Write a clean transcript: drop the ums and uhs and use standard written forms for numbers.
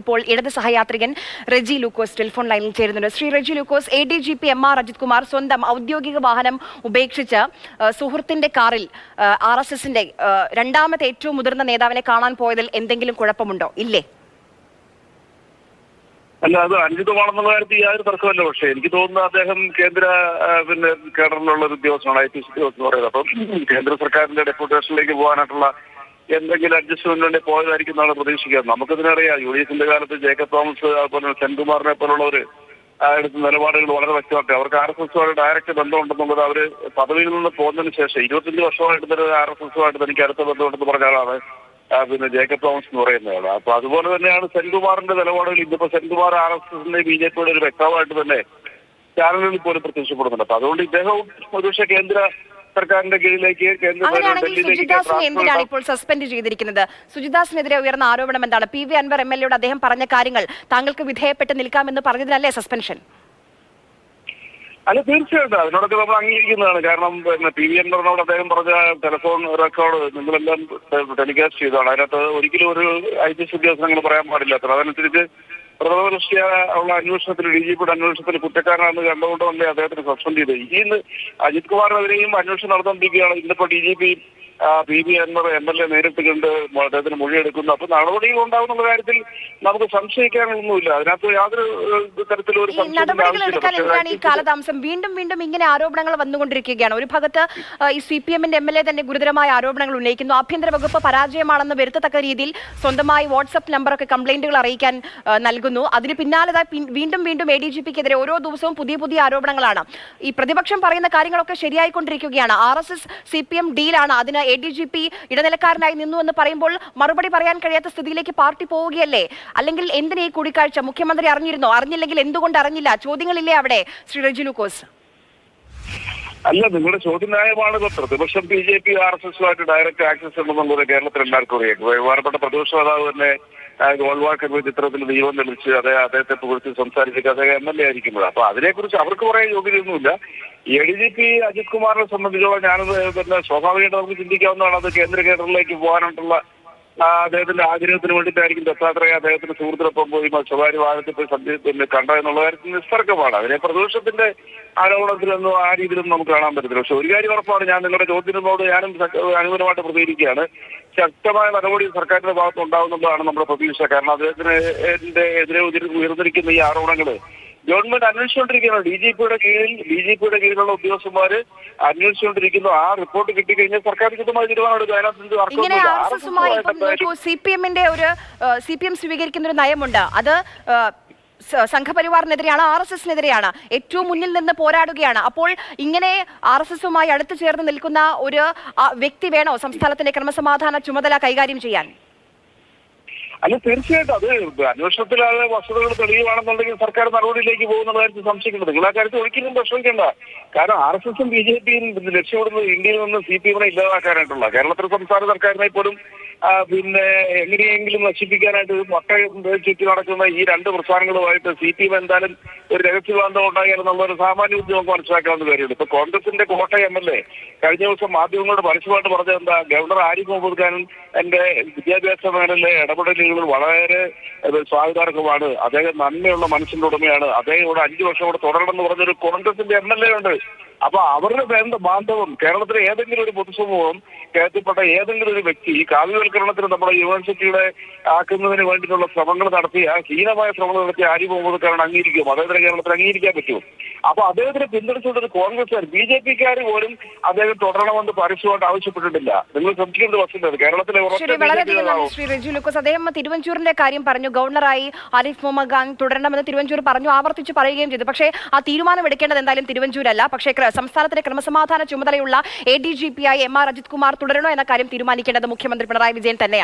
ഇപ്പോൾ ഇടത് സഹയാത്രികൻ റെജി ലൂക്കോസ് ടെലിഫോൺ ലൈനിൽ ചേരുന്നുണ്ട്. ശ്രീ റെജി ലൂക്കോസ്, ADGP MR അജിത് കുമാർ സ്വന്തം ഔദ്യോഗിക വാഹനം ഉപേക്ഷിച്ച് സുഹൃത്തിന്റെ കാറിൽ RSSന്റെ രണ്ടാമത്തെ ഏറ്റവും മുതിർന്ന നേതാവിനെ കാണാൻ പോയതിൽ എന്തെങ്കിലും കുഴപ്പമുണ്ടോ? ഇല്ലേ? അല്ല, അത് അനുചിതമാണെന്നുള്ള കാര്യത്തിൽ യാതൊരു തർക്കമല്ല. പക്ഷേ എനിക്ക് തോന്നുന്നു അദ്ദേഹം കേന്ദ്ര കേഡറിലുള്ള ഒരു ഉദ്യോഗസ്ഥനാണ്, IPC ഉദ്യോഗസ്ഥൻ എന്ന് പറയുന്നത്. അപ്പം കേന്ദ്ര സർക്കാരിന്റെ ഡെപ്യൂട്ടേഷനിലേക്ക് പോകാനായിട്ടുള്ള എന്തെങ്കിലും അഡ്ജസ്റ്റ്മെന്റ് വേണ്ടി പോയതായിരിക്കും എന്നാണ് പ്രതീക്ഷിക്കുന്നത്. നമുക്കിതിനറിയാം, UDFന്റെ കാലത്ത് ജേക്കബ് തോമസ് അതുപോലെ സെൻകുമാറിനെ പോലുള്ളവർ എടുത്ത നിലപാടുകൾ വളരെ വ്യക്തമാക്കി. അവർക്ക് RSSുമായിട്ട് ഡയറക്റ്റ് ബന്ധമുണ്ടെന്നുള്ളത് അവർ പദവിയിൽ നിന്ന് പോകുന്നതിന് ശേഷം 25 വർഷമായിട്ട് തന്നെ RSSുമായിട്ട് തനിക്ക് അടുത്ത ബന്ധമുണ്ടെന്ന് പറഞ്ഞ ആളാണ് ജേക്കബ് തോമസ് എന്ന് പറയുന്നയാള്. അപ്പൊ അതുപോലെ തന്നെയാണ് സെൻകുമാറിന്റെ നിലപാടുകൾ. ഇന്നിപ്പോ സെൻകുമാർ RSSന്റെ BJPയുടെ ഒരു വ്യക്തമായിട്ട് തന്നെ ചാനലുകളിൽ പോലും പ്രത്യക്ഷപ്പെടുന്നുണ്ട്. അപ്പൊ അതുകൊണ്ട് ഇദ്ദേഹവും ഒരുപക്ഷെ കേന്ദ്ര സർക്കാരിന്റെ കീഴിലേക്ക് എന്തിനാണ് ഇപ്പോൾ സസ്പെൻഡ് ചെയ്തിരിക്കുന്നത്? സുജിദാസിനെതിരെ ഉയർന്ന ആരോപണം എന്താണ്? PV അൻവർ MLA യോട് അദ്ദേഹം പറഞ്ഞ കാര്യങ്ങൾ താങ്കൾക്ക് വിധേയപ്പെട്ട് നിൽക്കാമെന്ന് പറഞ്ഞതിനല്ലേ സസ്പെൻഷൻ? അല്ല, തീർച്ചയായിട്ടും അതിനോടൊക്കെ നമ്മൾ അംഗീകരിക്കുന്നതാണ്. കാരണം PV അൻവറിനോട് അദ്ദേഹം പറഞ്ഞ ടെലിഫോൺ റെക്കോർഡ് നിങ്ങളെല്ലാം ടെലികാസ്റ്റ് ചെയ്തതാണ്. അതിനകത്ത് ഒരിക്കലും ഒരു IPC ഉദ്യോഗസ്ഥൻ അങ്ങനെ പറയാൻ പാടില്ല. അതനുസരിച്ച് പ്രഥമ ദൃഷ്ടിയ ഉള്ള അന്വേഷണത്തിൽ DGPയുടെ അന്വേഷണത്തിൽ കുറ്റക്കാരനാണെന്ന് കണ്ടുകൊണ്ടല്ലേ അദ്ദേഹത്തിന് സസ്പെൻഡ് ചെയ്തത്. ഇന്ന് അജിത് കുമാറിനെതിരെയും അന്വേഷണം നടന്നുകൊണ്ടിരിക്കുകയാണ്. ഇന്നിപ്പോ DGP PV അൻവർ MLA നേരിട്ട് കണ്ട് അദ്ദേഹത്തിന് മൊഴിയെടുക്കുന്നു. അപ്പൊ നടപടികൾ ഉണ്ടാകുന്ന കാര്യത്തിൽ നമുക്ക് സംശയിക്കാനൊന്നുമില്ല. അതിനകത്ത് യാതൊരു തരത്തിലും ഒരു നടപടികൾ ഈ കാലതാമസം വീണ്ടും വീണ്ടും ഇങ്ങനെ ആരോപണങ്ങൾ വന്നുകൊണ്ടിരിക്കുകയാണ്. ഒരു ഭാഗത്ത് ഈ CPMന്റെ MLA തന്നെ ഗുരുതരമായ ആരോപണങ്ങൾ ഉന്നയിക്കുന്നു. ആഭ്യന്തര വകുപ്പ് പരാജയമാണെന്ന് വരുത്തത്തക്ക രീതിയിൽ സ്വന്തമായി വാട്സ്ആപ്പ് നമ്പറൊക്കെ കംപ്ലൈന്റുകൾ അറിയിക്കാൻ നൽകുന്നു. അതിന് പിന്നാലെ വീണ്ടും വീണ്ടും ADGPക്കെതിരെ ഓരോ ദിവസവും പുതിയ പുതിയ ആരോപണങ്ങളാണ്. ഈ പ്രതിപക്ഷം പറയുന്ന കാര്യങ്ങളൊക്കെ ശരിയായിക്കൊണ്ടിരിക്കുകയാണ്. RSS CPM ഡീലാണ്, അതിന് ADGP ഇടനിലക്കാരനായി നിന്നു എന്ന് പറയുമ്പോൾ മറുപടി പറയാൻ കഴിയാത്ത സ്ഥിതിയിലേക്ക് പാർട്ടി പോവുകയല്ലേ? അല്ലെങ്കിൽ എന്തിനാ ഈ കൂടിക്കാഴ്ച? മുഖ്യമന്ത്രി അറിഞ്ഞിരുന്നോ? അറിഞ്ഞില്ലെങ്കിൽ എന്തുകൊണ്ട് അറിഞ്ഞില്ല? ചോദ്യങ്ങളില്ലേ അവിടെ, ശ്രീ റെജി ലൂക്കോസ്? അല്ല, നിങ്ങളുടെ ചോദ്യം ന്യായമാണ്. പ്രതിപക്ഷം BJP RSSുമായിട്ട് ഡയറക്റ്റ് ആക്സസ് ഉണ്ടെന്നുള്ളത് കേരളത്തിൽ എല്ലാവർക്കും അറിയാം. ബഹുമാനപ്പെട്ട പ്രതിപക്ഷ നേതാവ് തന്നെ ഗോൾവാൾക്കർ ചിത്രത്തിൽ ദൈവം തെളിച്ച് അദ്ദേഹത്തെ കുറിച്ച് സംസാരിച്ചിട്ട് അദ്ദേഹം MLA ആയിരിക്കുന്നത്. അപ്പൊ അതിനെക്കുറിച്ച് അവർക്ക് പറയാൻ യോഗ്യതയൊന്നുമില്ല. ADGP അജിത് കുമാറിനെ സംബന്ധിച്ചോളം ഞാനത് സ്വാഭാവികമായിട്ട് നമുക്ക് ചിന്തിക്കാവുന്നതാണ്. അത് കേന്ദ്ര കേഡറിലേക്ക് പോകാനായിട്ടുള്ള അദ്ദേഹത്തിന്റെ ആഗ്രഹത്തിന് വേണ്ടിയിട്ടായിരിക്കും ദത്താത്രേയ അദ്ദേഹത്തിന്റെ സുഹൃത്തിനൊപ്പം പോയി സ്വകാര്യ വാഹനത്തിൽ പോയി കണ്ടതെന്നുള്ള കാര്യത്തിൽ നിസ്തർക്കമാണ്. അതിനെ പ്രതിപക്ഷത്തിന്റെ ആരോപണത്തിലൊന്നും ആ രീതിയിലൊന്നും നമുക്ക് കാണാൻ പറ്റത്തില്ല. പക്ഷെ ഒരു കാര്യം ഉറപ്പാണ്, ഞാൻ നിങ്ങളുടെ ചോദ്യത്തിനോട് ഞാനും അനുകൂലമായിട്ട് പ്രതികരിക്കുകയാണ്. ശക്തമായ നടപടി സർക്കാരിന്റെ ഭാഗത്ത് ഉണ്ടാകുന്നതാണ് നമ്മുടെ പ്രതീക്ഷ. കാരണം അദ്ദേഹത്തിന് എതിരെ ഉയർന്നിരിക്കുന്ന ഈ ആരോപണങ്ങള് ഗവൺമെന്റ് അന്വേഷിച്ചുകൊണ്ടിരിക്കുകയാണ്. DGPയുടെ കീഴിലുള്ള ഉദ്യോഗസ്ഥന്മാര് അന്വേഷിച്ചുകൊണ്ടിരിക്കുന്നു. ആ റിപ്പോർട്ട് കിട്ടിക്കഴിഞ്ഞാൽ സർക്കാർ കൃത്യമായ തീരുമാനമെടുക്കും. അതിനകത്ത് CPM സ്വീകരിക്കുന്ന ഒരു നയമുണ്ട്. അത് സംഘപരിവാറിനെതിരെയാണ്, RSSനെതിരെയാണ്, ഏറ്റവും മുന്നിൽ നിന്ന് പോരാടുകയാണ്. അപ്പോൾ ഇങ്ങനെ RSSുമായി അടുത്തു ചേർന്ന് നിൽക്കുന്ന ഒരു വ്യക്തി വേണോ സംസ്ഥാനത്തിന്റെ ക്രമസമാധാന ചുമതല കൈകാര്യം ചെയ്യാൻ? അല്ല, തീർച്ചയായിട്ടും അത് അന്വേഷണത്തിൽ അത് വസ്തുതകൾ തെളിയുകയാണെന്നുണ്ടെങ്കിൽ സർക്കാർ നടപടിയിലേക്ക് പോകുന്ന കാര്യത്തിൽ സംശയിക്കുന്നത്. നിങ്ങൾ ആ കാര്യത്തിൽ ഒരിക്കലും പ്രശ്നമിക്കേണ്ട. കാരണം RSSും BJPയും ലക്ഷ്യമിടുന്നത് ഇന്ത്യയിൽ നിന്ന് CPMനെ ഇല്ലാതാക്കാനായിട്ടുള്ള കേരളത്തിലെ സംസ്ഥാന സർക്കാരിനെ പോലും എങ്ങനെയെങ്കിലും നശിപ്പിക്കാനായിട്ട് ചുറ്റി നടക്കുന്ന ഈ രണ്ട് പ്രസ്ഥാനങ്ങളുമായിട്ട് CPM എന്തായാലും ഒരു രഹസ്യബന്ധം ഉണ്ടായാലെന്നുള്ള ഒരു സാമാന്യ ഉദ്യോഗം മനസ്സിലാക്കാവുന്ന കാര്യമുണ്ട്. ഇപ്പൊ കോൺഗ്രസിന്റെ കോട്ടയം MLA കഴിഞ്ഞ ദിവസം മാധ്യമങ്ങളോട് പരസ്യമായിട്ട് പറഞ്ഞത് എന്താ, ഗവർണർ ആരിഫ് മുഹമ്മദ് ഖാൻ എന്റെ വിദ്യാഭ്യാസ മേഖലയിലെ ഇടപെടലുകൾ വളരെ സ്വാഗതാർഹമാണ്, അദ്ദേഹം നന്മയുള്ള മനസ്സിന്റെ ഉടമയാണ്, അദ്ദേഹം ഇവിടെ 5 വർഷം കൂടെ തുടരണമെന്ന് പറഞ്ഞൊരു കോൺഗ്രസിന്റെ MLA ഉണ്ട്. അപ്പൊ അവരുടെ ബാന്ധവം കേരളത്തിലെ ഏതെങ്കിലും ഒരു പൊതുസമൂഹം കേരളത്തിൽപ്പെട്ട ഏതെങ്കിലും ഒരു വ്യക്തി കാവ്യവൽക്കരണത്തിന് നമ്മുടെ യൂണിവേഴ്സിറ്റിയുടെ ആക്കുന്നതിന് വേണ്ടിയിട്ടുള്ള ശ്രമങ്ങൾ നടത്തിയ ഹീനമായ ശ്രമങ്ങൾ നടത്തിയ ആരിഫ് മുഹമ്മദ് ഖാൻ അംഗീകരിക്കും? അദ്ദേഹത്തിന് കേരളത്തിൽ അംഗീകരിക്കാൻ പറ്റുമോ? അപ്പൊ അദ്ദേഹത്തിന് പിന്തുണച്ചുകൊണ്ടൊരു കോൺഗ്രസ്സുകാർ BJPക്കാർ പോലും അദ്ദേഹം തുടരണമെന്ന് പരസ്യമായിട്ട് ആവശ്യപ്പെട്ടിട്ടില്ല. നിങ്ങൾ ശ്രദ്ധിക്കേണ്ട വസ്തുത കേരളത്തിലെ ശ്രീ റെജി ലൂക്കോസ്, അദ്ദേഹം തിരുവഞ്ചൂരിന്റെ കാര്യം പറഞ്ഞു. ഗവർണറായി ആരിഫ് മുഹമ്മദ് ഖാൻ തുടരണമെന്ന് തിരുവഞ്ചൂർ പറഞ്ഞു, ആവർത്തിച്ച് പറയുകയും ചെയ്തു. പക്ഷേ ആ തീരുമാനം എടുക്കേണ്ടത് എന്തായാലും തിരുവഞ്ചൂരല്ല. പക്ഷേ സംസ്ഥാനത്തിന്റെ ക്രമസമാധാന ചുമതലയുള്ള ADGP-ആയി MR അജിത് കുമാർ തുടരണോ എന്ന കാര്യം തീരുമാനിക്കേണ്ടത് മുഖ്യമന്ത്രി പിണറായി വിജയൻ തന്നെയാണ്.